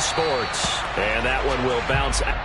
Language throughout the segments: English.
Sports. And that one will bounce out.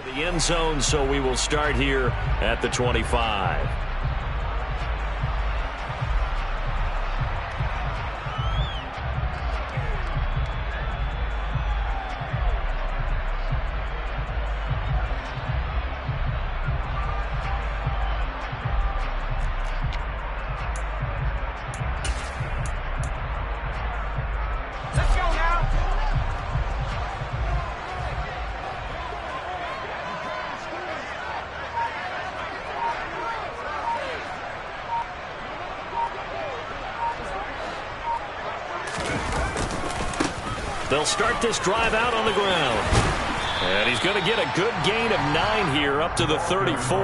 The end zone, so we will start here at the 25. They'll start this drive out on the ground. And he's going to get a good gain of 9 here up to the 34.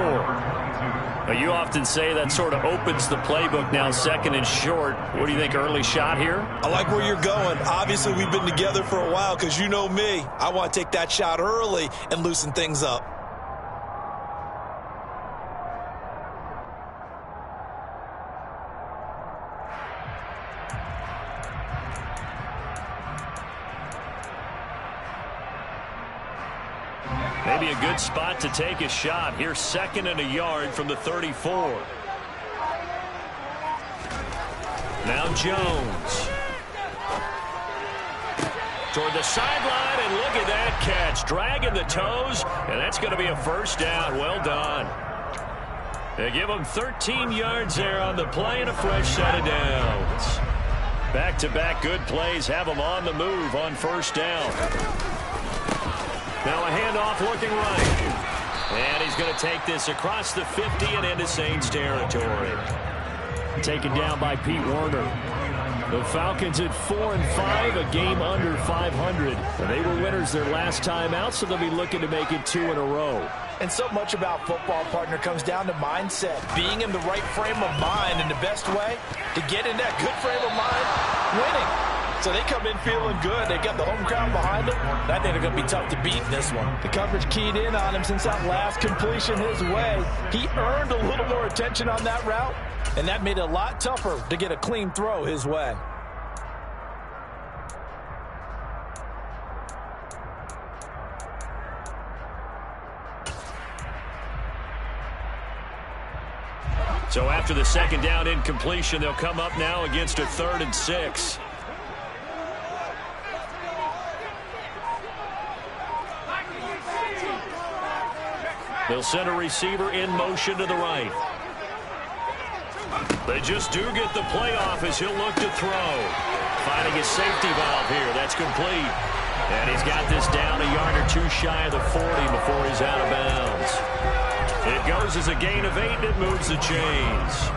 Now, you often say that sort of opens the playbook now, second and short. What do you think, early shot here? I like where you're going. Obviously, we've been together for a while because you know me. I want to take that shot early and loosen things up. Maybe a good spot to take a shot. Here's 2nd and a yard from the 34. Now Jones. Toward the sideline, and look at that catch. Dragging the toes, and that's going to be a first down. Well done. They give him 13 yards there on the play and a fresh set of downs. Back-to-back good plays have them on the move on first down. Now a handoff looking right. And he's going to take this across the 50 and into Saints territory. Taken down by Pete Werner. The Falcons at 4-5, a game under 500. They were winners their last time out, so they'll be looking to make it 2 in a row. And so much about football, partner, comes down to mindset. Being in the right frame of mind, and the best way to get in that good frame of mind, winning. So they come in feeling good. They got the home crowd behind them. I think they're going to be tough to beat this one. The coverage keyed in on him since that last completion his way. He earned a little more attention on that route, and that made it a lot tougher to get a clean throw his way. So after the second down incompletion, they'll come up now against a 3rd and 6. They'll send a receiver in motion to the right. They just do get the play off as he'll look to throw. Finding his safety valve here. That's complete. And he's got this down a yard or 2 shy of the 40 before he's out of bounds. It goes as a gain of 8, and it moves the chains.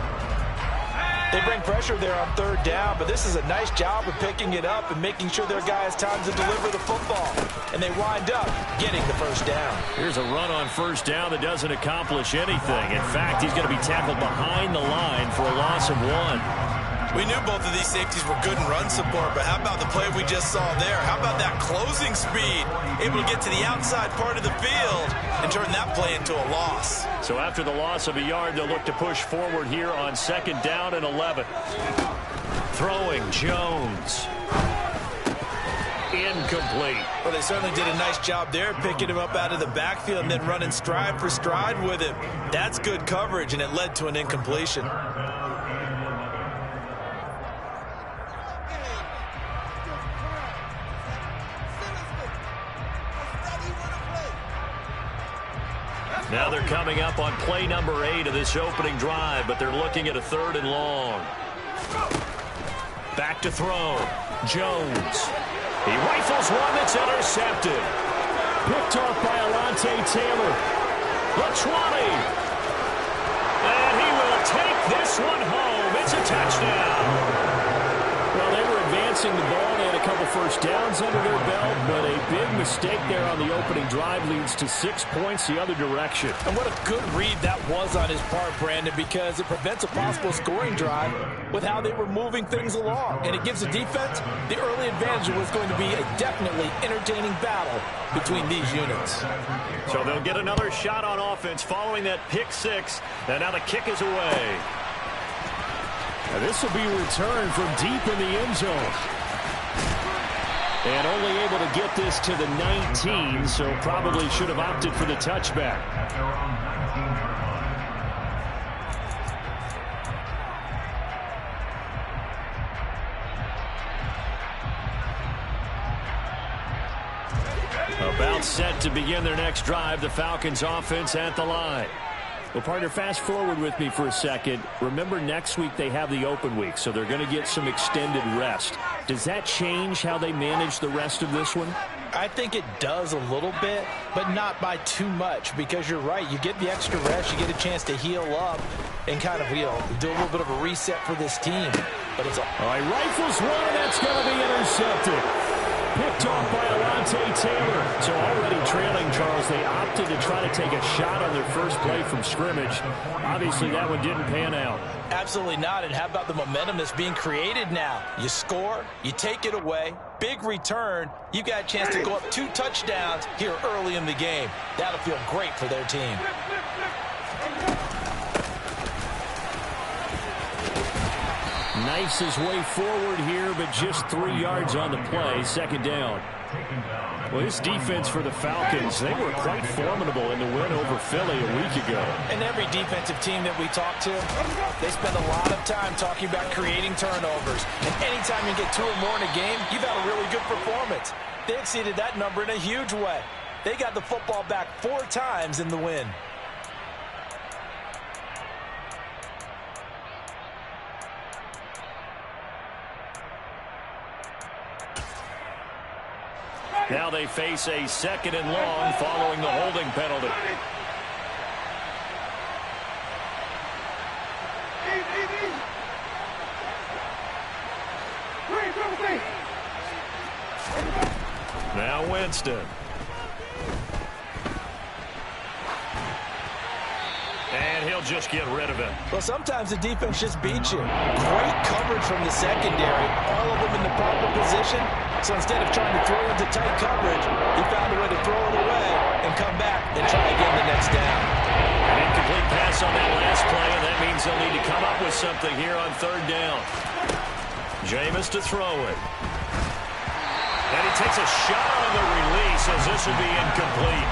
They bring pressure there on 3rd down, but this is a nice job of picking it up and making sure their guy has time to deliver the football. And they wind up getting the first down. Here's a run on first down that doesn't accomplish anything. In fact, he's going to be tackled behind the line for a loss of 1. We knew both of these safeties were good in run support, but how about the play we just saw there? How about that closing speed? Able to get to the outside part of the field and turn that play into a loss. So after the loss of a yard, they'll look to push forward here on 2nd down and 11. Throwing Jones. Incomplete. Well, they certainly did a nice job there, picking him up out of the backfield and then running stride for stride with him. That's good coverage, and it led to an incompletion. Now they're coming up on play number 8 of this opening drive, but they're looking at a 3rd and long. Back to throw. Jones. He rifles one that's intercepted. Picked off by Alontae Taylor. The 20. And he will take this one home. It's a touchdown. Well, they were advancing the ball. They had a couple first downs under their belt, but a big mistake there on the opening drive leads to 6 points the other direction. And what a good read that was on his part, Brandon, because it prevents a possible scoring drive with how they were moving things along. And it gives the defense the early advantage. It was going to be a definitely entertaining battle between these units. So they'll get another shot on offense following that pick 6, and now the kick is away. Now this will be returned from deep in the end zone. And only able to get this to the 19, so probably should have opted for the touchback. About set to begin their next drive, the Falcons offense at the line. Well, partner, fast forward with me for a second. Remember, next week they have the open week, so they're going to get some extended rest. Does that change how they manage the rest of this one? I think it does a little bit, but not by too much, because you're right. You get the extra rest, you get a chance to heal up and kind of, do a little bit of a reset for this team. But it's all right, rifles one, and that's going to be intercepted. Picked off by Alontae Taylor. So already trailing, Charles, they opted to try to take a shot on their first play from scrimmage. Obviously, that one didn't pan out. Absolutely not. And how about the momentum that's being created now? You score, you take it away, big return. You got a chance to go up 2 touchdowns here early in the game. That'll feel great for their team. Knifes his way forward here, but just 3 yards on the play. 2nd down. Well, this defense for the Falcons, they were quite formidable in the win over Philly a week ago. And every defensive team that we talk to, they spend a lot of time talking about creating turnovers. And anytime you get 2 or more in a game, you've had a really good performance. They exceeded that number in a huge way. They got the football back 4 times in the win. Now they face a 2nd and long following the holding penalty. Now Winston. And he'll just get rid of it. Well, sometimes the defense just beats you. Great coverage from the secondary. All of them in the proper position. So instead of trying to throw into tight coverage, he found a way to throw it away and come back and try again the next down. An incomplete pass on that last play, and that means they'll need to come up with something here on 3rd down. Jameis to throw it. And he takes a shot on the release as this will be incomplete.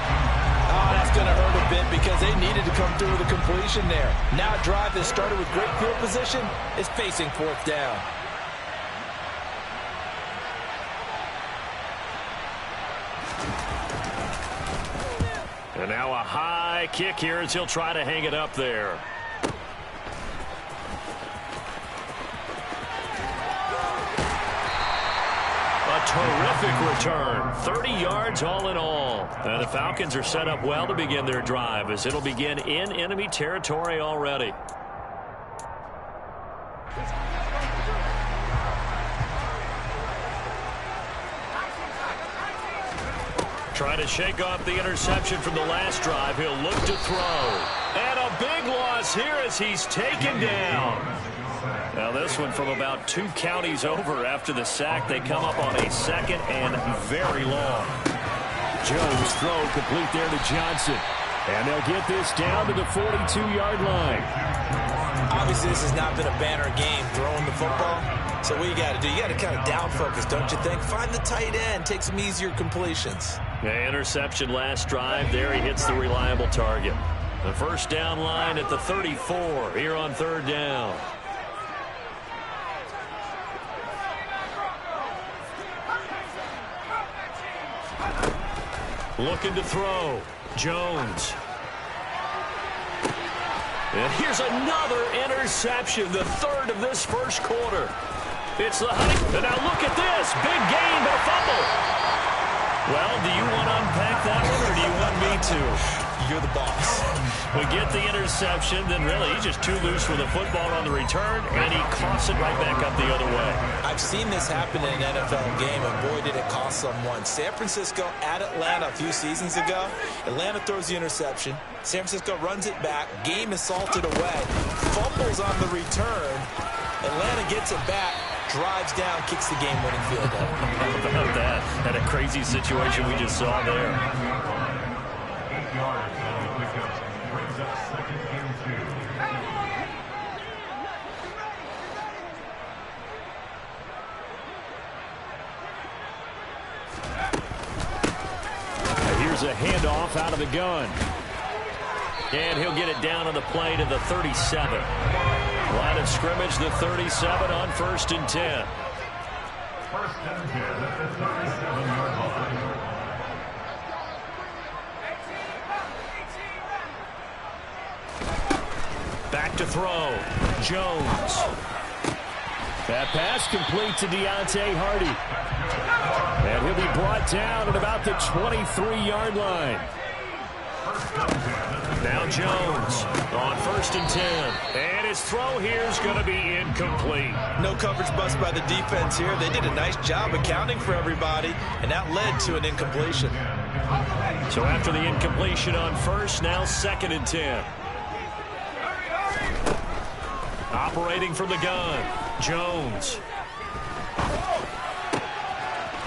Oh, that's going to hurt a bit because they needed to come through with a completion there. Now a drive that started with great field position is facing 4th down. And now a high kick here as he'll try to hang it up there. A terrific return. 30 yards all in all. And the Falcons are set up well to begin their drive as it'll begin in enemy territory already. Trying to shake off the interception from the last drive. He'll look to throw. And a big loss here as he's taken down. Now this one from about 2 counties over after the sack. They come up on a 2nd and very long. Jones throw complete there to Johnson. And they'll get this down to the 42-yard line. Obviously, this has not been a banner game throwing the football. So what you got to do, you got to kind of down focus, don't you think? Find the tight end, take some easier completions. Yeah, interception last drive. There he hits the reliable target. The 1st down line at the 34 here on 3rd down. Looking to throw. Jones. And here's another interception, the third of this first quarter. It's the Honey. And now look at this. Big gain, but a fumble. Well, do you want to unpack that one, or do you want me to? You're the boss. We get the interception, then really he's just too loose with the football on the return, and he coughs it right back up the other way. I've seen this happen in an NFL game, and boy, did it cost someone. San Francisco at Atlanta a few seasons ago. Atlanta throws the interception. San Francisco runs it back. Game is salted away. Fumbles on the return. Atlanta gets it back. Drives down, kicks the game-winning field goal. How about that? Had a crazy situation we just saw there. Here's a handoff out of the gun. And he'll get it down on the play to the 37. Line of scrimmage, the 37 on 1st and 10. First and 10 at the 37-yard line. Back to throw. Jones. That pass complete to Deontay Hardy. And he'll be brought down at about the 23-yard line. Now Jones on 1st and 10. And his throw here is going to be incomplete. No coverage bust by the defense here. They did a nice job accounting for everybody, and that led to an incompletion. So after the incompletion on 1st, now 2nd and 10. Operating from the gun, Jones.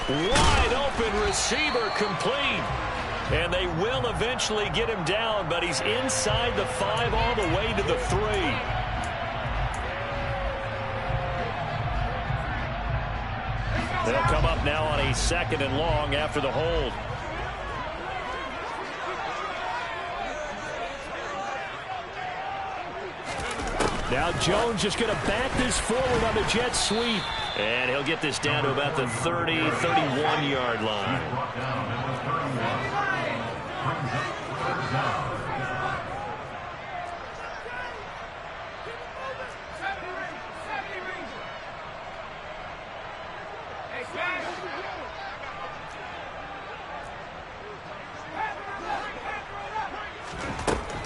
Wide open receiver complete. And they will eventually get him down, but he's inside the 5 all the way to the 3. They'll come up now on a 2nd and long after the hold. Now Jones just going to back this forward on the jet sweep. And he'll get this down to about the 30, 31-yard line.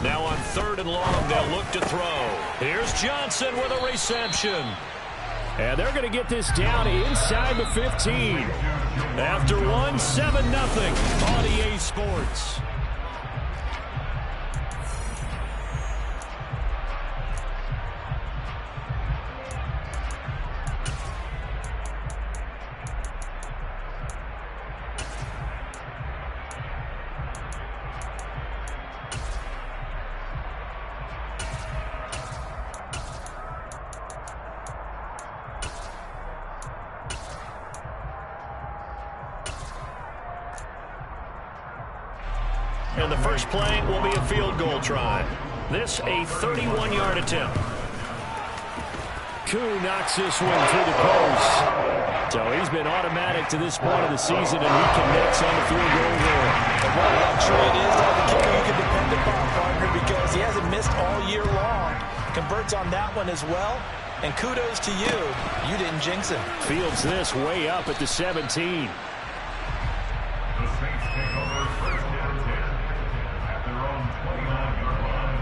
Now on 3rd and long, they'll look to throw. Here's Johnson with a reception. And they're going to get this down inside the 15. After 1, 7-0 on EA Sports. And the first play will be a field goal try. This a 31-yard attempt. Koo knocks this one through the post. So he's been automatic to this point of the season, and he connects on the field goal there. And what a luxury it is to have a kicker you can depend upon, partner, because he hasn't missed all year long. Converts on that one as well. And kudos to you. You didn't jinx him. Fields this way up at the 17. The Saints take over 1st and 10 at their own 29-yard line.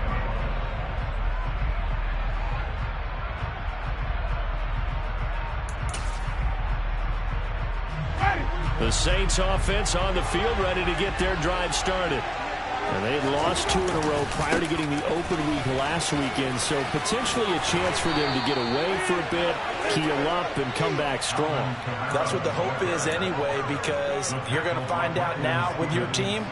The Saints offense on the field, ready to get their drive started. And they had lost 2 in a row prior to getting the open week last weekend, so potentially a chance for them to get away for a bit, keel up, and come back strong. That's what the hope is anyway, because you're going to find out now with your team,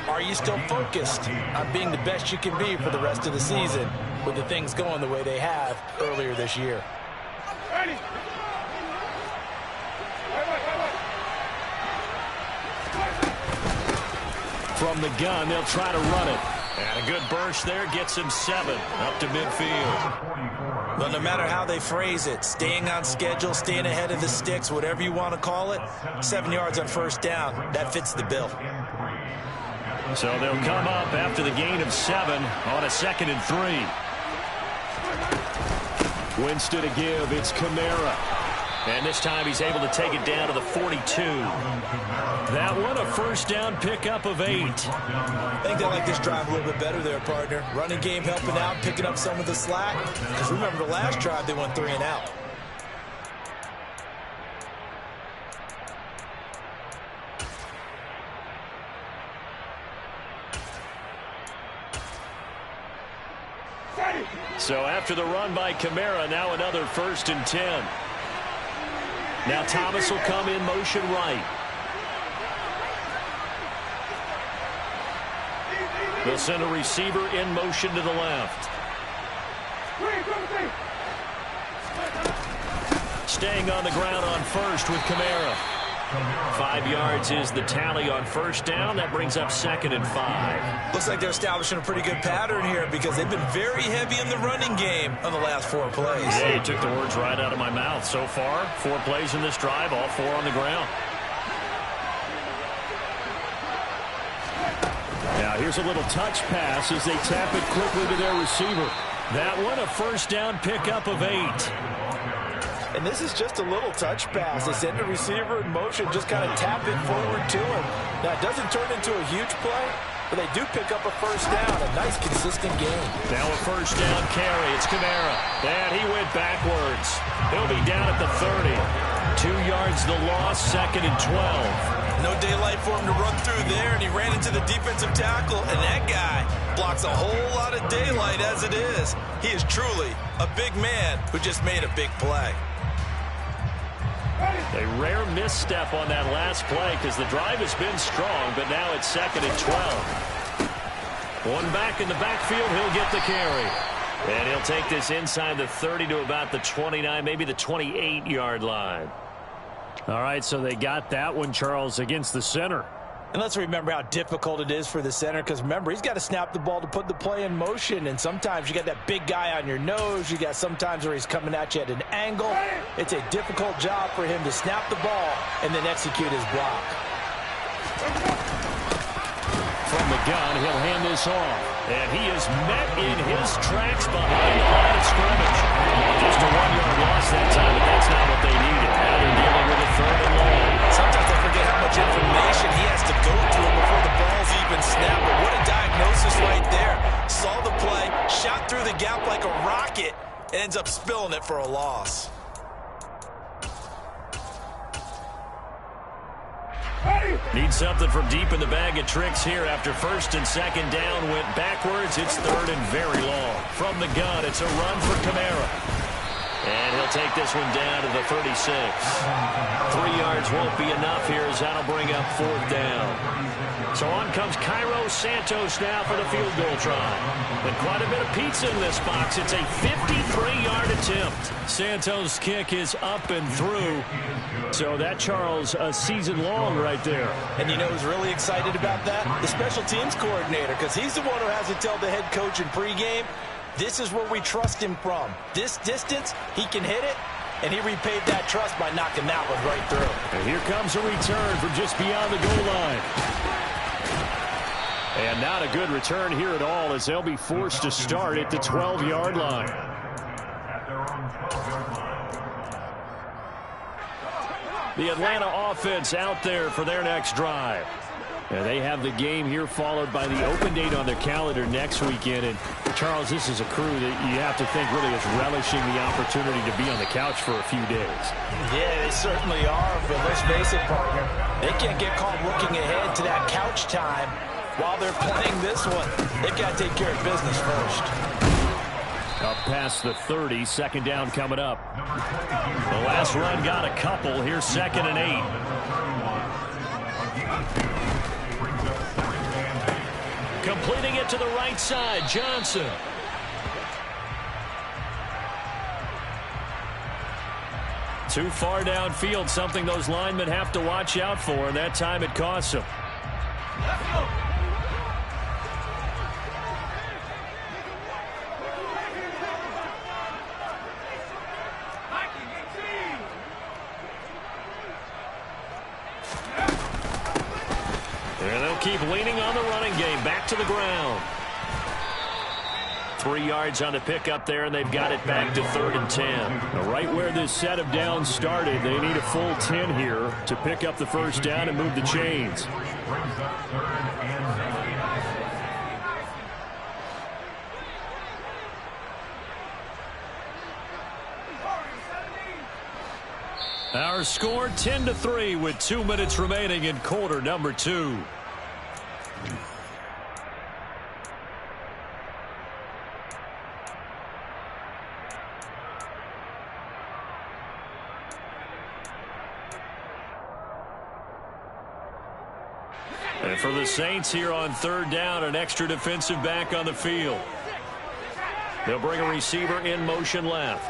are you still focused on being the best you can be for the rest of the season with the things going the way they have earlier this year? Ready. From the gun, they'll try to run it. And a good burst there gets him 7 up to midfield. But no matter how they phrase it, staying on schedule, staying ahead of the sticks, whatever you want to call it, 7 yards on 1st down, that fits the bill. So they'll come up after the gain of 7 on a 2nd and 3. Winston to give. It's Kamara. And this time he's able to take it down to the 42. That one a first down pickup of 8. I think they like this drive a little bit better there, partner. Running game helping out, picking up some of the slack. Because remember the last drive they went 3 and out. So after the run by Kamara, now another 1st and 10. Now Thomas will come in motion right. They'll send a receiver in motion to the left. Staying on the ground on first with Kamara. 5 yards is the tally on first down. That brings up 2nd and 5. Looks like they're establishing a pretty good pattern here because they've been very heavy in the running game on the last 4 plays. Yeah, you took the words right out of my mouth. So far, 4 plays in this drive, all 4 on the ground. Now here's a little touch pass as they tap it quickly to their receiver. That one a first down pickup of 8. And this is just a little touch pass. They send the receiver in motion, just kind of tap it forward to him. Now, it doesn't turn into a huge play, but they do pick up a first down. A nice, consistent game. Now a first down carry. It's Kamara. And he went backwards. He'll be down at the 30. 2 yards the loss, 2nd and 12. No daylight for him to run through there, and he ran into the defensive tackle, and that guy blocks a whole lot of daylight as it is. He is truly a big man who just made a big play. A rare misstep on that last play because the drive has been strong, but now it's 2nd and 12. One back in the backfield, he'll get the carry. And he'll take this inside the 30 to about the 29, maybe the 28-yard line. All right, so they got that one, Charles, against the center. And let's remember how difficult it is for the center, because remember, he's got to snap the ball to put the play in motion, and sometimes you got that big guy on your nose. You got sometimes where he's coming at you at an angle. It's a difficult job for him to snap the ball and then execute his block. From the gun, he'll hand this off. And he is met in his tracks behind the line of scrimmage. Just a 1-yard loss that time, but that's not what they needed. Now they're dealing with a 3rd and long. Sometimes I forget how much information he has to go through before the ball's even snapped. But what a diagnosis right there. Saw the play, shot through the gap like a rocket, and ends up spilling it for a loss. Need something from deep in the bag of tricks here after 1st and 2nd down. Went backwards. It's 3rd and very long. From the gun, it's a run for Kamara. And he'll take this one down to the 36. 3 yards won't be enough here as that'll bring up 4th down. So on comes Cairo Santos now for the field goal try. And quite a bit of pizza in this box. It's a 53-yard attempt. Santos' kick is up and through. So that, Charles, a season long right there. And you know who's really excited about that? The special teams coordinator, because he's the one who has to tell the head coach in pregame, this is where we trust him from. This distance, he can hit it, and he repaid that trust by knocking that one right through. And here comes a return from just beyond the goal line. And not a good return here at all as they'll be forced to start at the 12-yard line. The Atlanta offense out there for their next drive. And they have the game here followed by the open date on their calendar next weekend. And, Charles, this is a crew that you have to think really is relishing the opportunity to be on the couch for a few days. Yeah, they certainly are. But let's face it, partner, they can't get caught looking ahead to that couch time while they're playing this one. They got to take care of business first. Up past the 30, 2nd down coming up. The last run got a couple. Here's 2nd and 8. Completing it to the right side, Johnson. Too far downfield, something those linemen have to watch out for, and that time it costs them. And they'll keep leaning on the running game. Back to the ground. 3 yards on the pickup there, and they've got it back to 3rd and 10. Now, right where this set of downs started, they need a full 10 here to pick up the first down and move the chains. Brings up 3rd and 7. Our score 10-3 with 2 minutes remaining in quarter number 2. And for the Saints here on 3rd down, an extra defensive back on the field. They'll bring a receiver in motion left.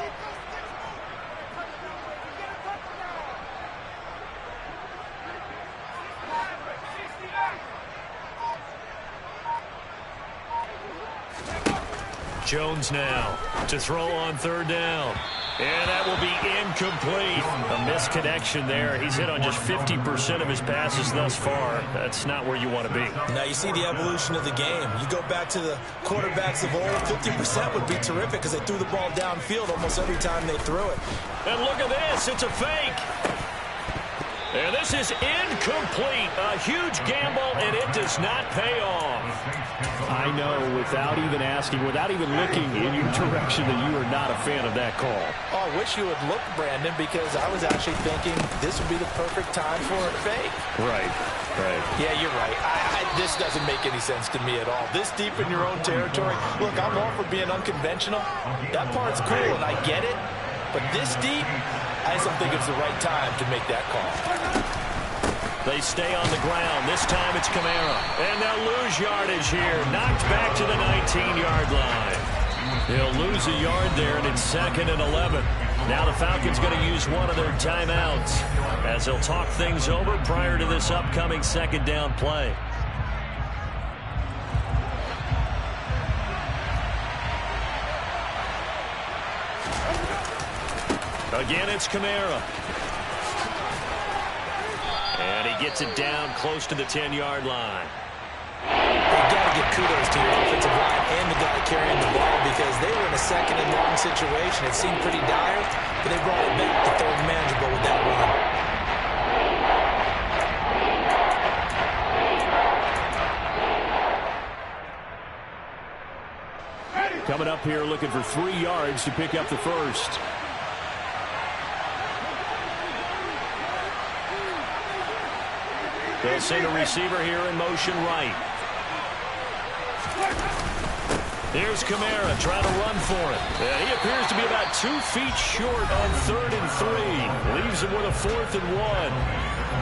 Jones now to throw on 3rd down. And that will be incomplete. A misconnection there. He's hit on just 50% of his passes thus far. That's not where you want to be. Now you see the evolution of the game. You go back to the quarterbacks of old, 50% would be terrific because they threw the ball downfield almost every time they threw it. And look at this. It's a fake. And this is incomplete. A huge gamble, and it does not pay off. I know, without even asking, without even looking in your direction, that you are not a fan of that call. Oh, I wish you would look, Brandon, because I was actually thinking this would be the perfect time for a fake. Right. Yeah, you're right. This doesn't make any sense to me at all. This deep in your own territory. Look, I'm all for being unconventional. That part's cool, and I get it. But this deep, I just don't think it's the right time to make that call. They stay on the ground. This time it's Kamara. And they'll lose yardage here. Knocked back to the 19-yard line. He'll lose a yard there, and it's 2nd and 11. Now the Falcons going to use one of their timeouts as they'll talk things over prior to this upcoming 2nd down play. Again, it's Kamara. And he gets it down close to the 10-yard line. You got to give kudos to your offensive line and the guy carrying the ball because they were in a 2nd and long situation. It seemed pretty dire, but they brought it back to 3rd and manageable with that Coming up here looking for 3 yards to pick up the first. They'll send a receiver here in motion right. Here's Kamara trying to run for it. He appears to be about 2 feet short on 3rd and 3. Leaves him with a 4th and 1.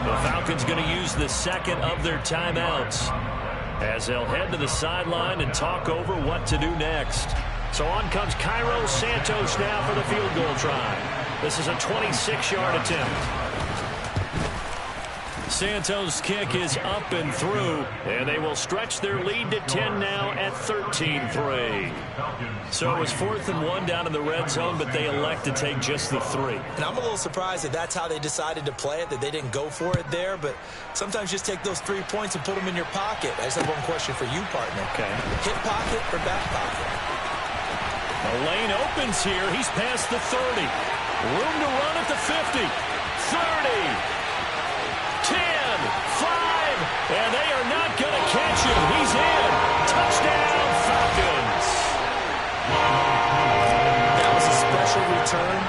The Falcons going to use the 2nd of their timeouts as they'll head to the sideline and talk over what to do next. So on comes Cairo Santos now for the field goal try. This is a 26-yard attempt. Santos' kick is up and through, and they will stretch their lead to 10 now at 13-3. So it was 4th and 1 down in the red zone, but they elect to take just the 3. And I'm a little surprised that that's how they decided to play it, that they didn't go for it there, but sometimes just take those 3 points and put them in your pocket. I just have one question for you, partner. Okay. Hip pocket or back pocket? The lane opens here. He's past the 30. Room to run at the 50. 30. 10, 5, and they are not going to catch him. He's in. Touchdown, Falcons. That was a special return,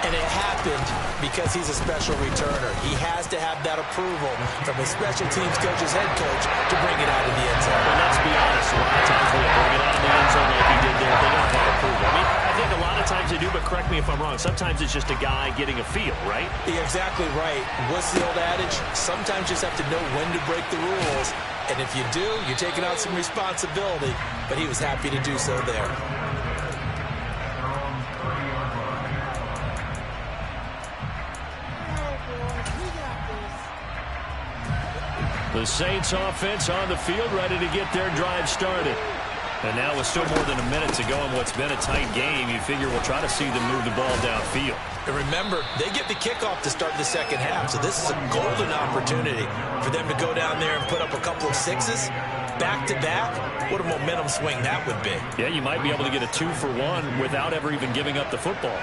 and it happened because he's a special returner. He has to have that approval from his special teams coach's head coach to bring it out of the end zone. But let's be honest, a lot of times when they bring it out of the end zone like he did there, they don't have approval. I mean, I think a lot of times they do, but correct me if I'm wrong. Sometimes it's just a guy getting a feel, right? You're exactly right. What's the old adage? Sometimes you just have to know when to break the rules. And if you do, you're taking out some responsibility. But he was happy to do so there. The Saints offense on the field ready to get their drive started. And now with still more than a minute to go in what's been a tight game, you figure we'll try to see them move the ball downfield. And remember, they get the kickoff to start the 2nd half, so this is a golden opportunity for them to go down there and put up a couple of 6s. back-to-back, what a momentum swing that would be. Yeah, you might be able to get a 2-for-1 without ever even giving up the football.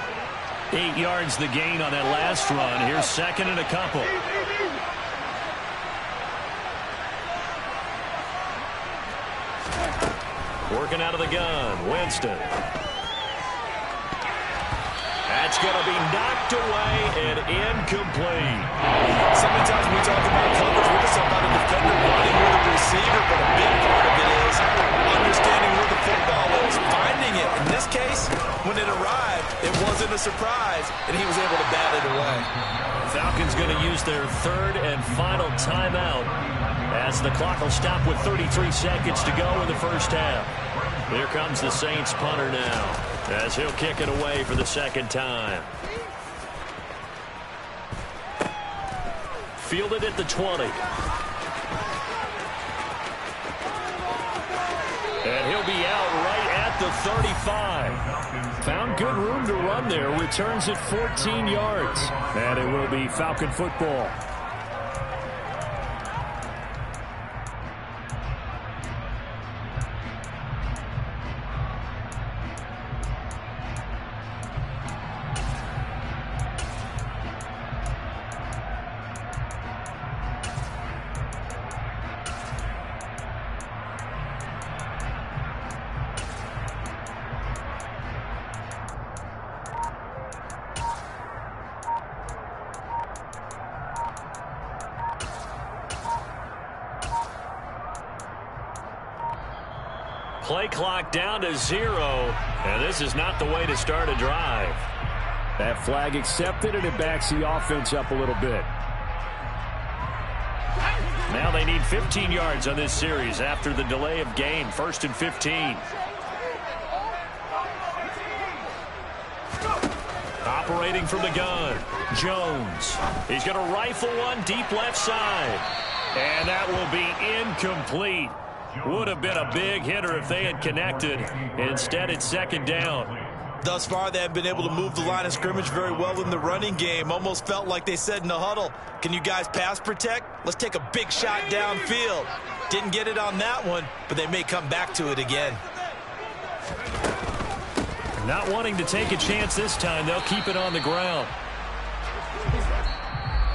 8 yards the gain on that last run. Here's second and a couple. Working out of the gun, Winston. That's going to be knocked away and incomplete. So many times we talk about coverage, we're just talking about a defender running with a receiver, but a big part of it is understanding where the football is, finding it. In this case, when it arrived, it wasn't a surprise, and he was able to bat it away. Falcons going to use their third and final timeout as the clock will stop with 33 seconds to go in the first half. Here comes the Saints punter now as he'll kick it away for the second time. Fielded at the 20. And he'll be out right at the 35. Found good room to run there. Returns at 14 yards. And it will be Falcon football. Play clock down to 0, and this is not the way to start a drive. That flag accepted, and it backs the offense up a little bit. Now they need 15 yards on this series after the delay of game. 1st and 15. Operating from the gun, Jones. He's going to rifle one deep left side. And that will be incomplete. Would have been a big hitter if they had connected. Instead, it's second down. Thus far, they haven't been able to move the line of scrimmage very well in the running game. Almost felt like they said in the huddle, can you guys pass protect? Let's take a big shot downfield. Didn't get it on that one, but they may come back to it again. Not wanting to take a chance this time, they'll keep it on the ground.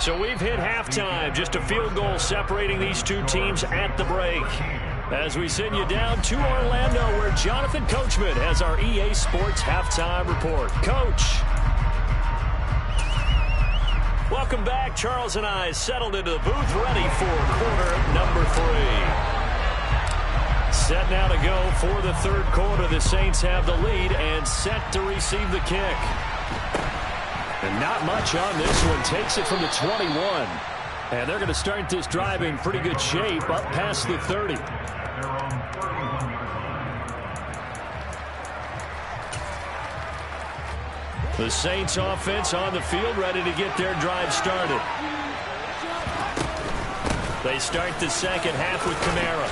So we've hit halftime. Just a field goal separating these two teams at the break. As we send you down to Orlando, where Jonathan Coachman has our EA Sports halftime report. Coach. Welcome back. Charles and I settled into the booth, ready for quarter number 3. Set now to go for the third quarter. The Saints have the lead and set to receive the kick. And not much on this one. Takes it from the 21. And they're going to start this drive in pretty good shape up past the 30. The Saints offense on the field, ready to get their drive started. They start the second half with Kamara.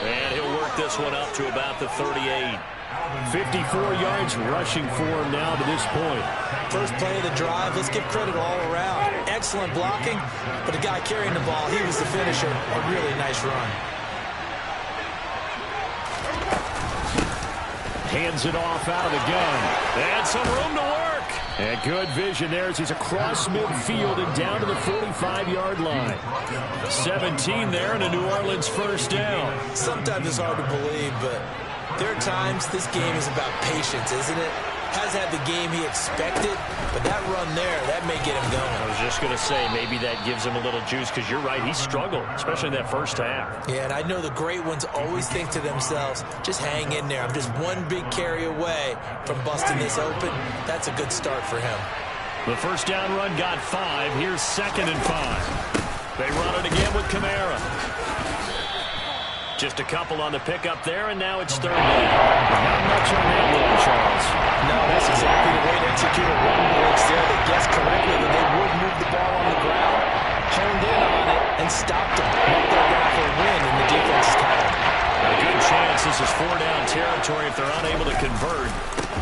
And he'll work this one up to about the 38. 54 yards rushing for him now to this point. First play of the drive, let's give credit all around. Excellent blocking, but the guy carrying the ball, he was the finisher. A really nice run. Hands it off out of the gun. And some room to work. And good vision there as he's across midfield and down to the 45-yard line. 17 there and a New Orleans first down. Sometimes it's hard to believe, but there are times this game is about patience, isn't it? Has had the game he expected, but that run there, that may get him going. I was just going to say, maybe that gives him a little juice, because you're right, he struggled, especially in that first half. Yeah, and I know the great ones always think to themselves, just hang in there. I'm just one big carry away from busting this open. That's a good start for him. The first down run got 5. Here's 2nd and 5. They run it again with Kamara. Just a couple on the pickup there, and now it's 3rd down. Not much on that one, Charles. No, that's exactly the way to execute a run blitz there. They guessed correctly that they would move the ball on the ground, honed in on it, and stopped them. Hope they're going for a win, and the defense is tired. A good chance this is 4-down territory if they're unable to convert.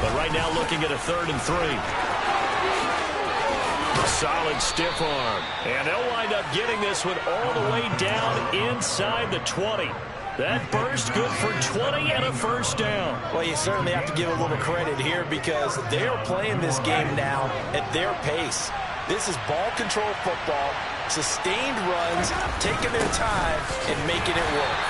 But right now looking at a 3rd and 3. Solid stiff arm. And they'll wind up getting this one all the way down inside the 20. That burst good for 20 and a first down. Well, you certainly have to give a little credit here because they are playing this game now at their pace. This is ball control football, sustained runs, taking their time, and making it work.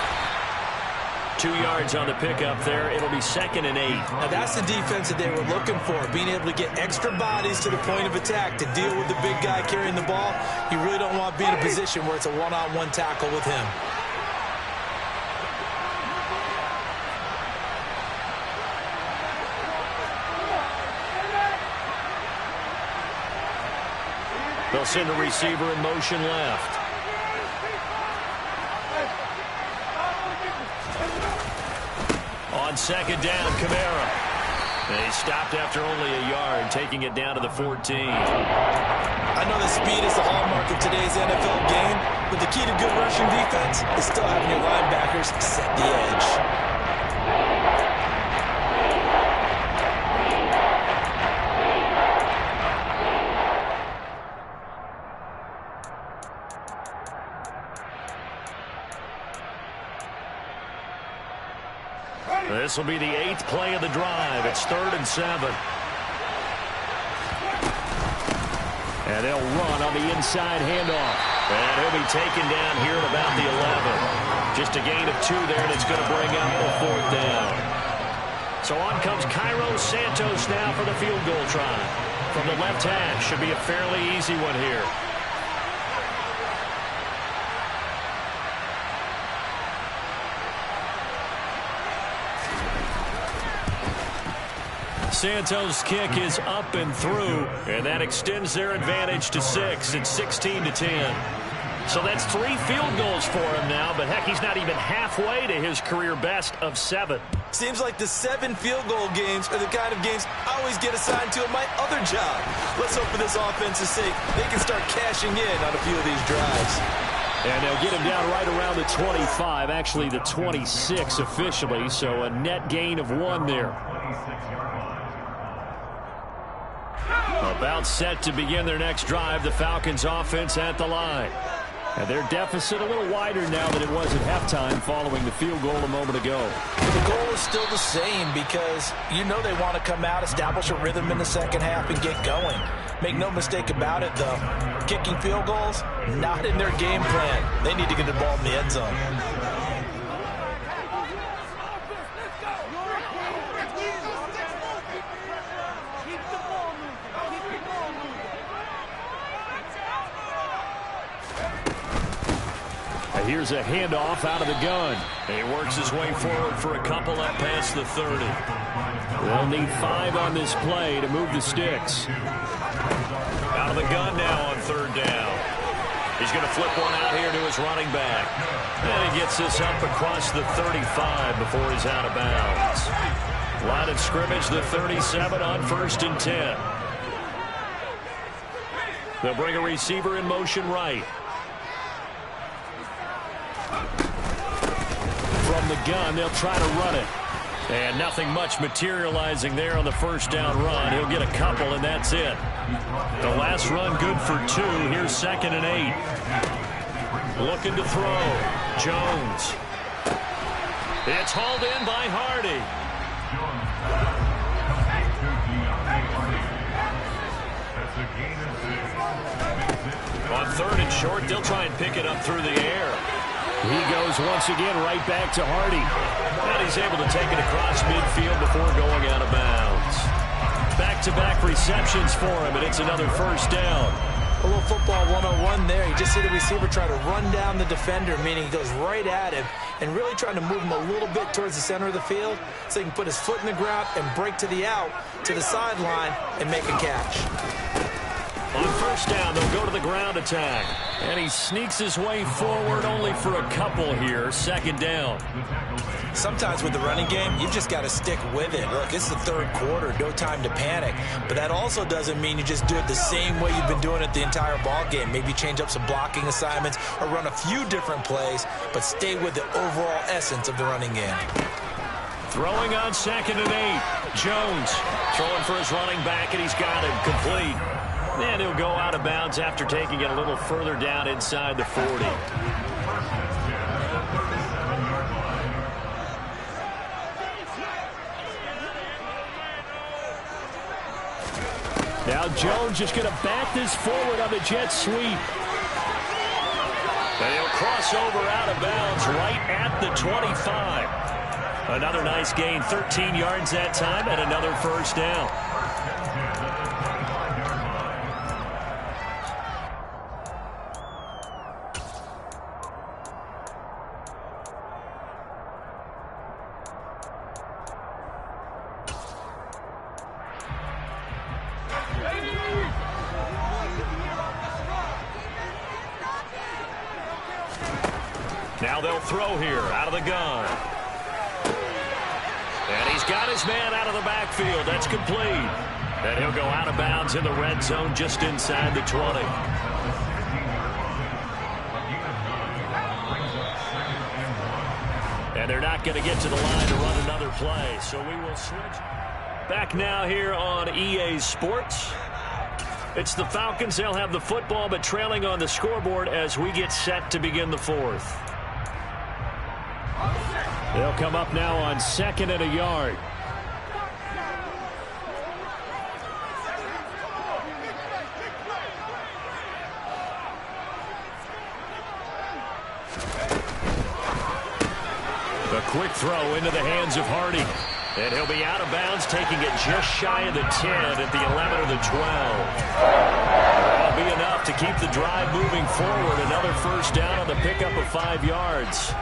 2 yards on the pickup there. It'll be 2nd and 8. Now that's the defense that they were looking for, being able to get extra bodies to the point of attack to deal with the big guy carrying the ball. You really don't want to be in a position where it's a one-on-one tackle with him. They'll send the receiver in motion left. On 2nd down, Kamara. They stopped after only a yard, taking it down to the 14. I know that speed is the hallmark of today's NFL game, but the key to good rushing defense is still having your linebackers set the edge. This will be the 8th play of the drive. It's 3rd and 7. And they'll run on the inside handoff. And he'll be taken down here at about the 11. Just a gain of 2 there, and it's going to bring up the 4th down. So on comes Cairo Santos now for the field goal try. From the left hash, should be a fairly easy one here. Santos' kick is up and through, and that extends their advantage to 6. It's 16-10. So that's 3 field goals for him now, but heck, he's not even halfway to his career best of 7. Seems like the 7 field goal games are the kind of games I always get assigned to at my other job. Let's hope for this offense's sake they can start cashing in on a few of these drives. And they'll get him down right around the 25, actually the 26 officially, so a net gain of 1 there. About set to begin their next drive, the Falcons offense at the line. And their deficit a little wider now than it was at halftime following the field goal a moment ago. The goal is still the same because you know they want to come out, establish a rhythm in the second half, and get going. Make no mistake about it, though. Kicking field goals, not in their game plan. They need to get the ball in the end zone. Here's a handoff out of the gun. He works his way forward for a couple up past the 30. They'll need 5 on this play to move the sticks. Out of the gun now on 3rd down. He's going to flip one out here to his running back. And he gets this up across the 35 before he's out of bounds. Line of scrimmage, the 37 on 1st and 10. They'll bring a receiver in motion right. From the gun, they'll try to run it. And nothing much materializing there on the 1st down run. He'll get a couple, and that's it. The last run good for 2. Here's 2nd and 8. Looking to throw. Jones. It's hauled in by Hardy. On 3rd and short, they'll try and pick it up through the air. He goes once again right back to Hardy. And he's able to take it across midfield before going out of bounds. Back-to-back receptions for him, and it's another 1st down. A little football 101 there. You just see the receiver try to run down the defender, meaning he goes right at him and really trying to move him a little bit towards the center of the field so he can put his foot in the ground and break to the out, to the sideline, and make a catch. On 1st down, they'll go to the ground attack. And he sneaks his way forward only for a couple here. 2nd down. Sometimes with the running game, you've just got to stick with it. Look, it's the 3rd quarter, no time to panic. But that also doesn't mean you just do it the same way you've been doing it the entire ball game. Maybe change up some blocking assignments or run a few different plays, but stay with the overall essence of the running game. Throwing on 2nd and 8. Jones throwing for his running back, and he's got it complete. And he'll go out of bounds after taking it a little further down inside the 40. Now Jones just going to bat this forward on the jet sweep. And he'll cross over out of bounds right at the 25. Another nice gain, 13 yards that time, and another first down. Now they'll throw here out of the gun. And he's got his man out of the backfield. That's complete. And he'll go out of bounds in the red zone just inside the 20. And they're not going to get to the line to run another play. So we will switch. Back now here on EA Sports. It's the Falcons. They'll have the football, but trailing on the scoreboard as we get set to begin the fourth. They'll come up now on 2nd and a yard. A quick throw into the hands of Hardy. And he'll be out of bounds, taking it just shy of the 10 at the 11 or the 12. That'll be enough to keep the drive moving forward. Another first down on the pickup of 5 yards.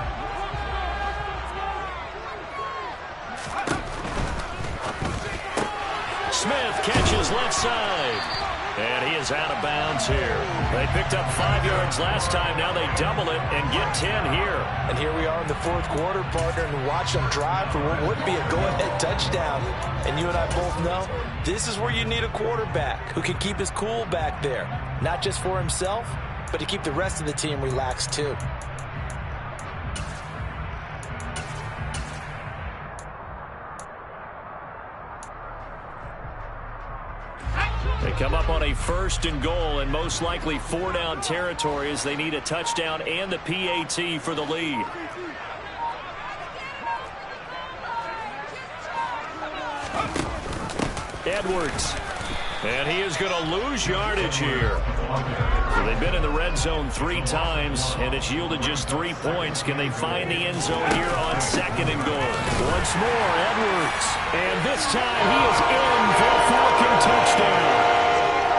Smith catches left side. And he is out of bounds here. They picked up 5 yards last time. Now they double it and get 10 here. And here we are in the fourth quarter, partner, and watch them drive for what would be a go-ahead touchdown. And you and I both know this is where you need a quarterback who can keep his cool back there. Not just for himself, but to keep the rest of the team relaxed too. They come up on a 1st and goal and most likely 4-down territory as they need a touchdown and the PAT for the lead. Edwards. And he is going to lose yardage here. So they've been in the red zone 3 times, and it's yielded just 3 points. Can they find the end zone here on 2nd and goal? Once more, Edwards. And this time he is in for a Falcon touchdown.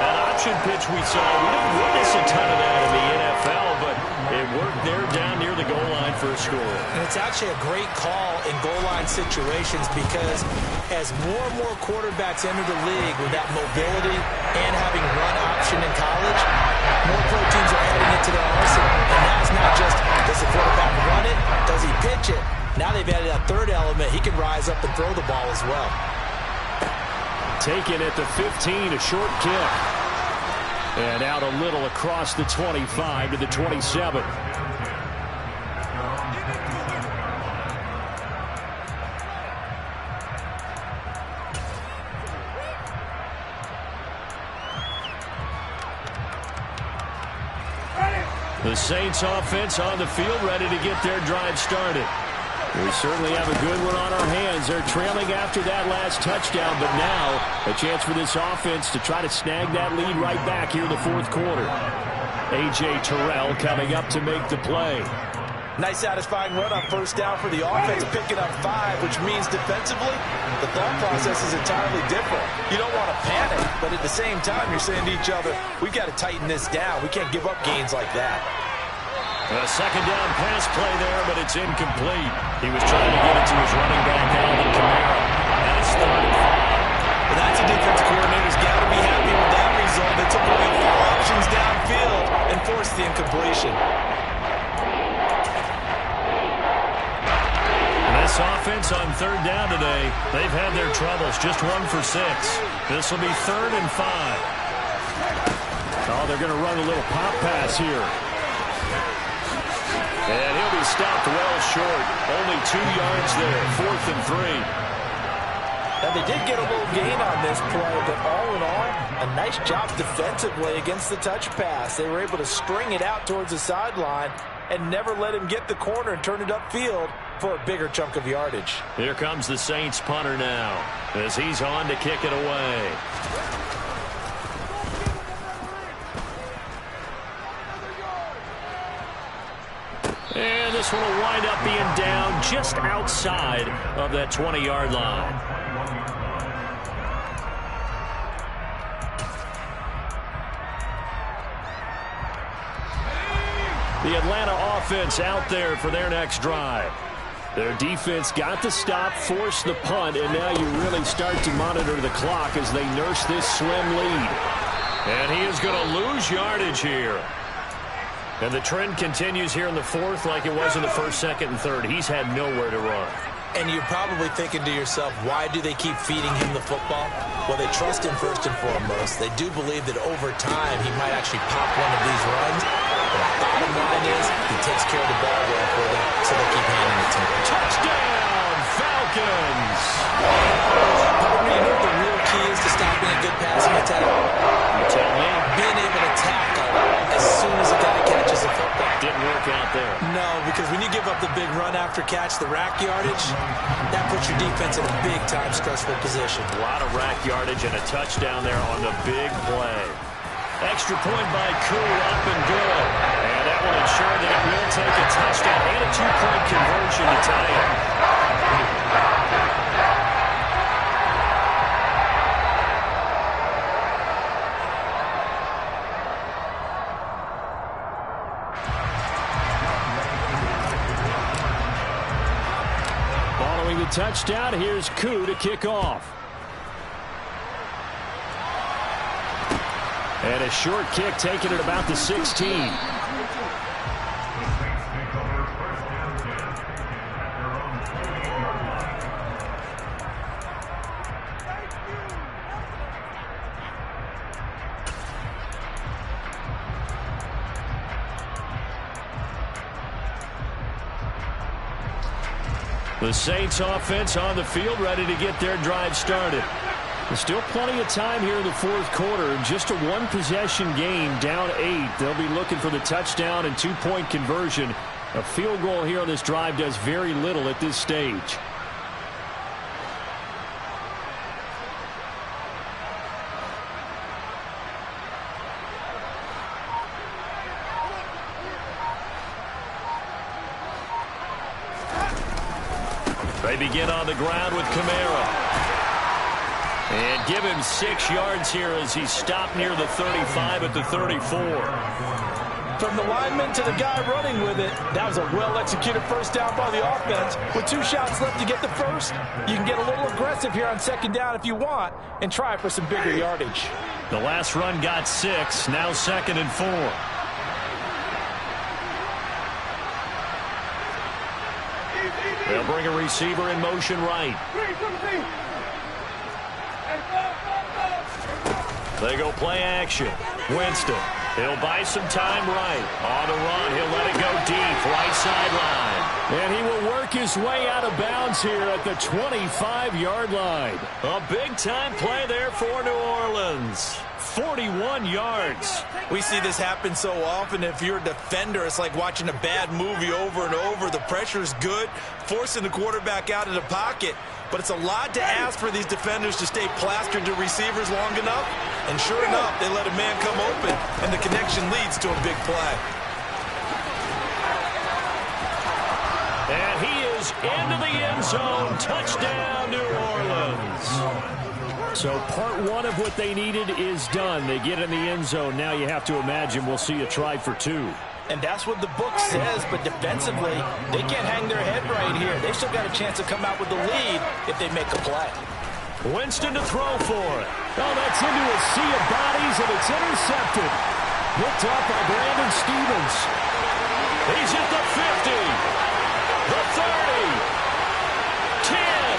That option pitch we saw, we didn't witness a ton of that in the NFL, but it worked there down near the goal line for a score. And it's actually a great call in goal line situations because as more and more quarterbacks enter the league with that mobility and having run option in college, more pro teams are adding it to their arsenal. And now it's not just, does the quarterback run it? Does he pitch it? Now they've added that third element. He can rise up and throw the ball as well. Taken at the 15, a short kick. And out a little across the 25 to the 27. The Saints offense on the field ready to get their drive started. We certainly have a good one on our hands. They're trailing after that last touchdown, but now a chance for this offense to try to snag that lead right back here in the fourth quarter. A.J. Terrell coming up to make the play. Nice satisfying run on first down for the offense, picking up 5, which means defensively, the thought process is entirely different. You don't want to panic, but at the same time, you're saying to each other, we've got to tighten this down. We can't give up gains like that. A second down pass play there, but it's incomplete. He was trying to get it to his running back, Alvin Kamara. And it's 3rd and 5. Well, that's a defense coordinator's got to be happy with that result. They took away all options downfield and forced the incompletion. This offense on 3rd down today, they've had their troubles. Just 1 for 6. This will be 3rd and 5. Oh, they're going to run a little pop pass here. And he'll be stopped well short. Only 2 yards there. 4th and 3. Now, they did get a little gain on this play, but all in all, a nice job defensively against the touch pass. They were able to string it out towards the sideline and never let him get the corner and turn it upfield for a bigger chunk of yardage. Here comes the Saints punter now as he's on to kick it away. this one will wind up being down just outside of that 20-yard line. The Atlanta offense out there for their next drive. Their defense got the stop, forced the punt, and now you really start to monitor the clock as they nurse this slim lead. And he is going to lose yardage here. And the trend continues here in the fourth like it was in the first, second, and third. He's had nowhere to run. And you're probably thinking to yourself, why do they keep feeding him the football? Well, they trust him first and foremost. They do believe that over time he might actually pop one of these runs. But the bottom line is he takes care of the ball well for them, so they keep handing it to him. Touchdown, Falcons! Probably, you know what the real key is to stopping a good passing attack? You tell me. Being able to tackle as soon as a guy catches a football. Didn't work out there. No, because when you give up the big run after catch, the rack yardage, that puts your defense in a big-time stressful position. A lot of rack yardage and a touchdown there on the big play. Extra point by Koo, up and good. And that will ensure that it will take a touchdown and a two-point conversion to tie it. Following the touchdown, here's Koo to kick off. And a short kick taken at about the 16. The Saints offense on the field, ready to get their drive started. There's still plenty of time here in the fourth quarter. Just a one-possession game, down 8. They'll be looking for the touchdown and two-point conversion. A field goal here on this drive does very little at this stage. They begin on the ground with Kamara. And give him 6 yards here as he stopped near the 35 at the 34. From the lineman to the guy running with it, that was a well-executed first down by the offense. With 2 shots left to get the first, you can get a little aggressive here on second down if you want and try for some bigger yardage. The last run got 6, now 2nd and 4. They'll bring a receiver in motion right. They go play action. Winston, he'll buy some time right. On the run, he'll let it go deep, right sideline. And he will work his way out of bounds here at the 25-yard line. A big-time play there for New Orleans. 41 yards. We see this happen so often. If you're a defender, it's like watching a bad movie over and over. The pressure's good, forcing the quarterback out of the pocket. But it's a lot to ask for these defenders to stay plastered to receivers long enough. And sure enough, they let a man come open, and the connection leads to a big play. And he is into the end zone. Touchdown, New Orleans. So part 1 of what they needed is done. They get in the end zone. Now you have to imagine we'll see a try for 2. And that's what the book says, but defensively, they can't hang their head right here. They've still got a chance to come out with the lead if they make a play. Winston to throw for it. Oh, that's into a sea of bodies, and it's intercepted. Picked up by Brandon Stephens. He's at the 50, the 30, 10,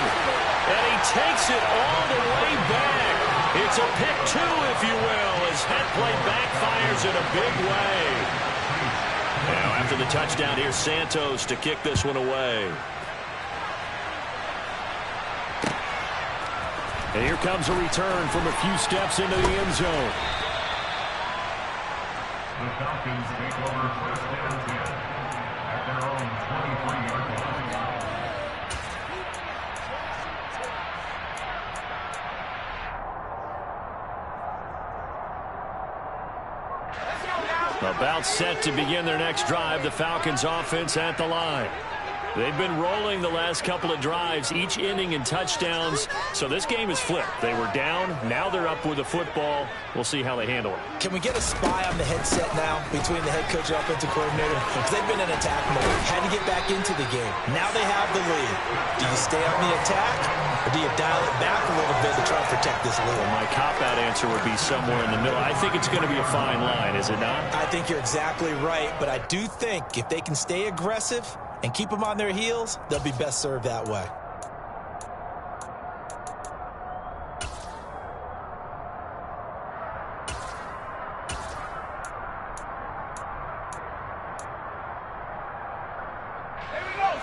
and he takes it all the way back. It's a pick 2, if you will, as that play backfires in a big way. Now, after the touchdown, here's Santos to kick this one away. And here comes a return from a few steps into the end zone. The Falcons take over first and 10 at their own 23-yard line. Let's go now. About set to begin their next drive. The Falcons offense at the line. They've been rolling the last couple of drives, each inning in touchdowns. So this game is flipped. They were down. Now they're up with the football. We'll see how they handle it. Can we get a spy on the headset now between the head coach and offensive coordinator? Because they've been in attack mode. Had to get back into the game. Now they have the lead. Do you stay on the attack, or do you dial it back a little bit to try to protect this lead? Well, my cop-out answer would be somewhere in the middle. I think it's going to be a fine line, is it not? I think you're exactly right, but I do think if they can stay aggressive and keep them on their heels, they'll be best served that way.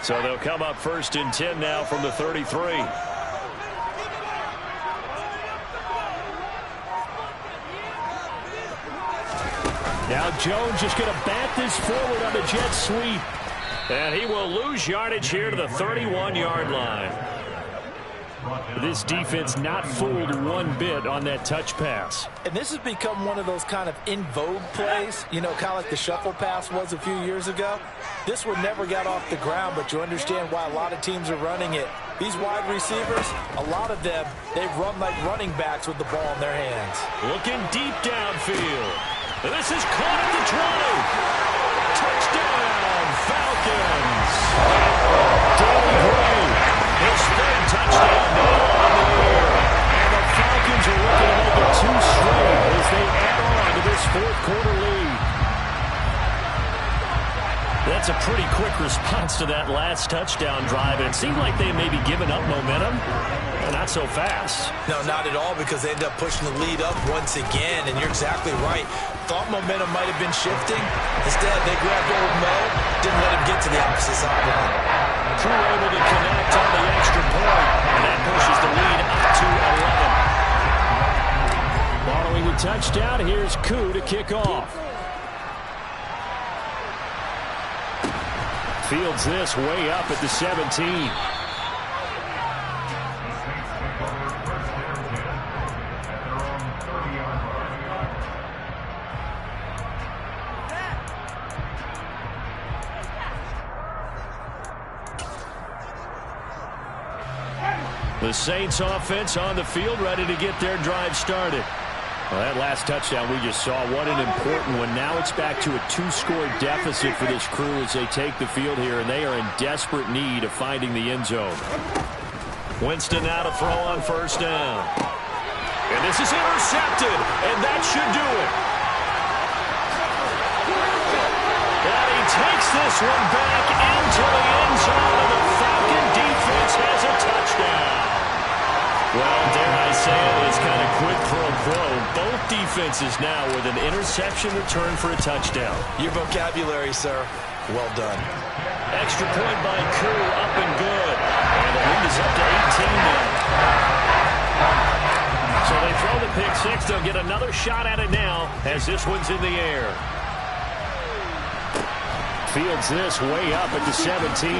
So they'll come up 1st and 10 now from the 33. Now Jones just going to bat this forward on the jet sweep. And he will lose yardage here to the 31-yard line. This defense not fooled one bit on that touch pass. And this has become one of those kind of in vogue plays, you know, kind of like the shuffle pass was a few years ago. This one never got off the ground, but you understand why a lot of teams are running it. These wide receivers, a lot of them, they've run like running backs with the ball in their hands. Looking deep downfield. This is caught at the 20. Touchdown, Falcons. Danny Gray, his 3rd touchdown now on the year. And the Falcons are looking to make it 2 straight as they add on to this 4th quarter lead. That's a pretty quick response to that last touchdown drive. And it seemed like they may be giving up momentum. Not so fast. No, not at all, because they end up pushing the lead up once again, and you're exactly right. Thought momentum might have been shifting. Instead, they grabbed old Mo, didn't let him get to the opposite sideline. Crew able to connect on the extra point, and that pushes the lead up to 11. Following the touchdown, here's Koo to kick off. Fields this way up at the 17. The Saints offense on the field, ready to get their drive started. Well, that last touchdown we just saw, what an important one. Now it's back to a 2-score deficit for this crew as they take the field here, and they are in desperate need of finding the end zone. Winston now to throw on 1st down. And this is intercepted, and that should do it. And he takes this one back into the end zone, and the Falcon defense has a touchdown. Well, dare I say it, it's kind of quid pro quo. Both defenses now with an interception return for a touchdown. Your vocabulary, sir. Well done. Extra point by Koo, up and good. And the lead is up to 18 now. So they throw the pick 6. They'll get another shot at it now as this one's in the air. Fields this way up at the 17.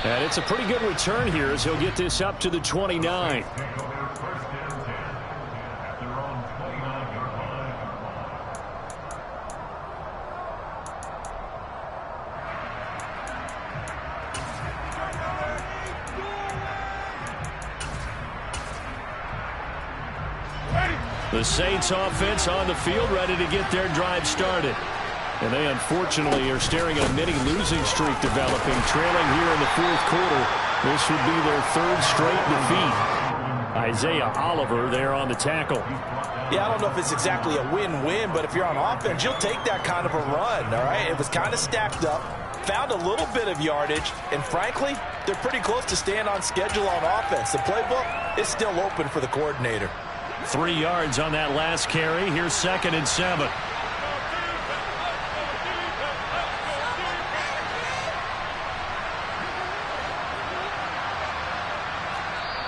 And it's a pretty good return here as he'll get this up to the 29. The Saints offense on the field, ready to get their drive started. And they unfortunately are staring at a mini losing streak developing, trailing here in the 4th quarter. This would be their 3rd straight defeat. Isaiah Oliver there on the tackle. Yeah, I don't know if it's exactly a win-win, but if you're on offense, you'll take that kind of a run, all right? It was kind of stacked up, found a little bit of yardage, and frankly, they're pretty close to staying on schedule on offense. The playbook is still open for the coordinator. 3 yards on that last carry. Here's 2nd and 7.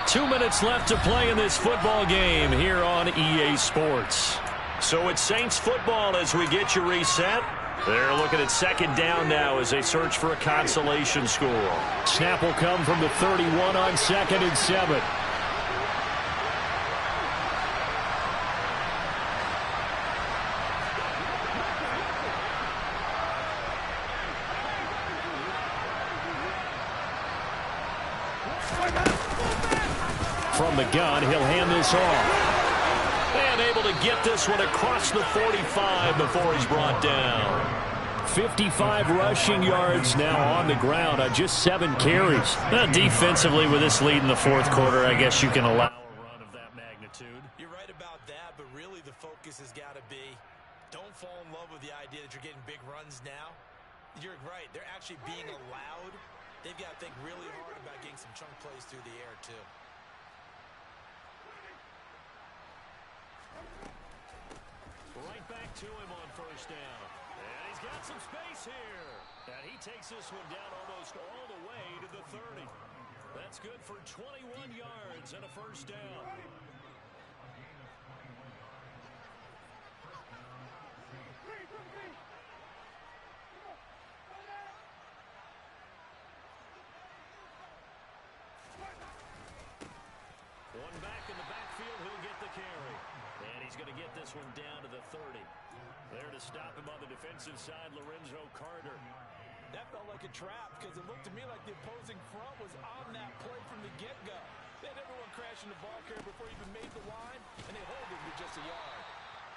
Two minutes left to play in this football game here on EA Sports. So it's Saints football as we get you reset. They're looking at 2nd down now as they search for a consolation score. Snap will come from the 31 on 2nd and 7. from the gun. He'll hand this off. And able to get this one across the 45 before he's brought down. 55 rushing yards now on the ground on just 7 carries. Defensively, with this lead in the fourth quarter, I guess you can allow a run of that magnitude. You're right about that, but really the focus has got to be don't fall in love with the idea that you're getting big runs now. You're right. They're actually being allowed. They've got to think really hard about getting some chunk plays through the air, too. Right back to him on first down. And he's got some space here. And he takes this one down almost all the way to the 30. That's good for 21 yards and a first down. One back in the backfield, he'll get the carry. And he's going to get this one down to the 30. There to stop him on the defensive side, Lorenzo Carter. That felt like a trap because it looked to me like the opposing front was on that play from the get-go. They had everyone crashing the ball carrier before he even made the line, and they hold him to just a yard.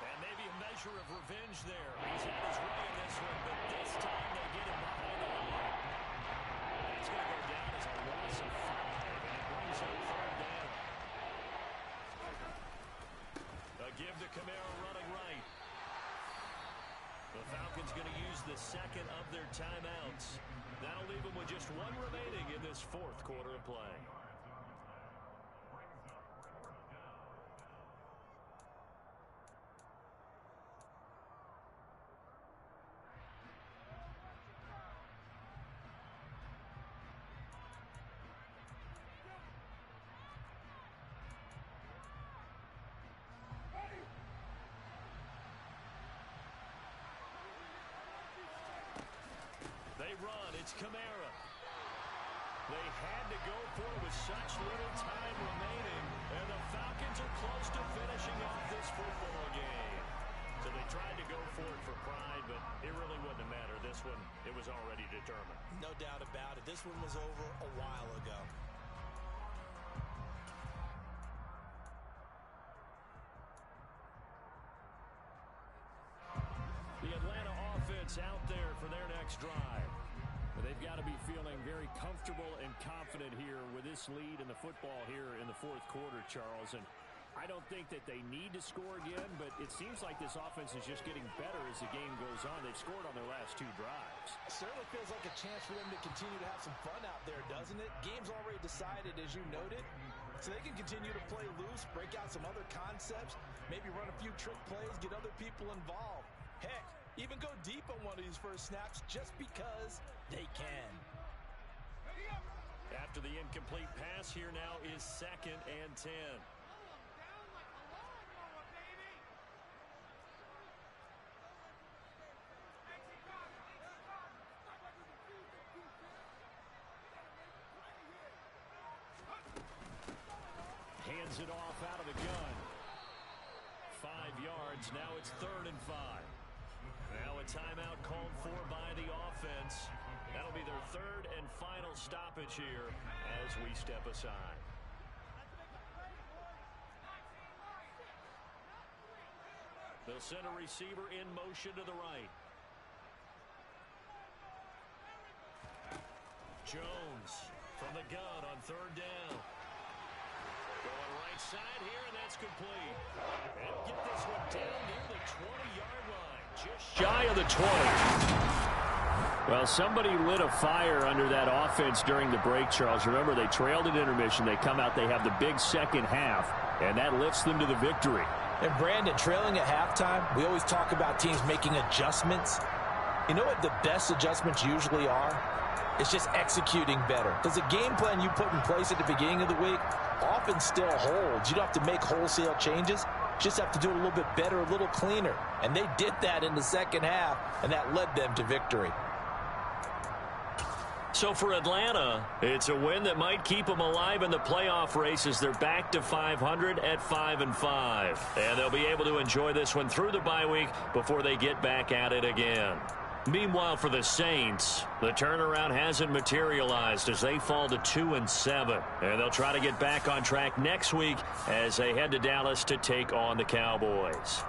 And maybe a measure of revenge there. He's had his way in this one, but this time they get him behind the line. That's going to go down as a loss of 5, and it brings up third down. A give to Kamara running right. The Falcons going to use the second of their timeouts. That'll leave them with just one remaining in this fourth quarter of play. They run. It's Kamara. They had to go for it with such little time remaining, and the Falcons are close to finishing off this football game. So they tried to go for it for pride, but it really wouldn't have mattered. This one, it was already determined. No doubt about it. This one was over a while ago. The Atlanta offense out there for their next drive. They've got to be feeling very comfortable and confident here with this lead in the football here in the fourth quarter, Charles. And I don't think that they need to score again, but it seems like this offense is just getting better as the game goes on. They've scored on their last 2 drives. It certainly feels like a chance for them to continue to have some fun out there, doesn't it? Game's already decided, as you noted, so they can continue to play loose, break out some other concepts, maybe run a few trick plays, get other people involved. Heck, even go deep on one of these first snaps just because they can. After the incomplete pass, here now is 2nd and 10. Hands it off out of the gun. 5 yards. Now it's 3rd and 5. Now a timeout called for by the offense. That'll be their 3rd and final stoppage here as we step aside. They'll send a receiver in motion to the right. Jones from the gun on 3rd down. Going right side here, and that's complete. And he'll get this one down near the 20-yard line. Just shy of the 20. Well, somebody lit a fire under that offense during the break, Charles. Remember, they trailed at intermission. They come out, they have the big second half, and that lifts them to the victory. And Brandon, trailing at halftime, we always talk about teams making adjustments. You know what the best adjustments usually are? It's just executing better. Because the game plan you put in place at the beginning of the week often still holds. You don't have to make wholesale changes. You just have to do it a little bit better, a little cleaner. And they did that in the second half, and that led them to victory. So for Atlanta, it's a win that might keep them alive in the playoff race as they're back to 500 at 5-5. And they'll be able to enjoy this one through the bye week before they get back at it again. Meanwhile, for the Saints, the turnaround hasn't materialized as they fall to 2-7. And they'll try to get back on track next week as they head to Dallas to take on the Cowboys.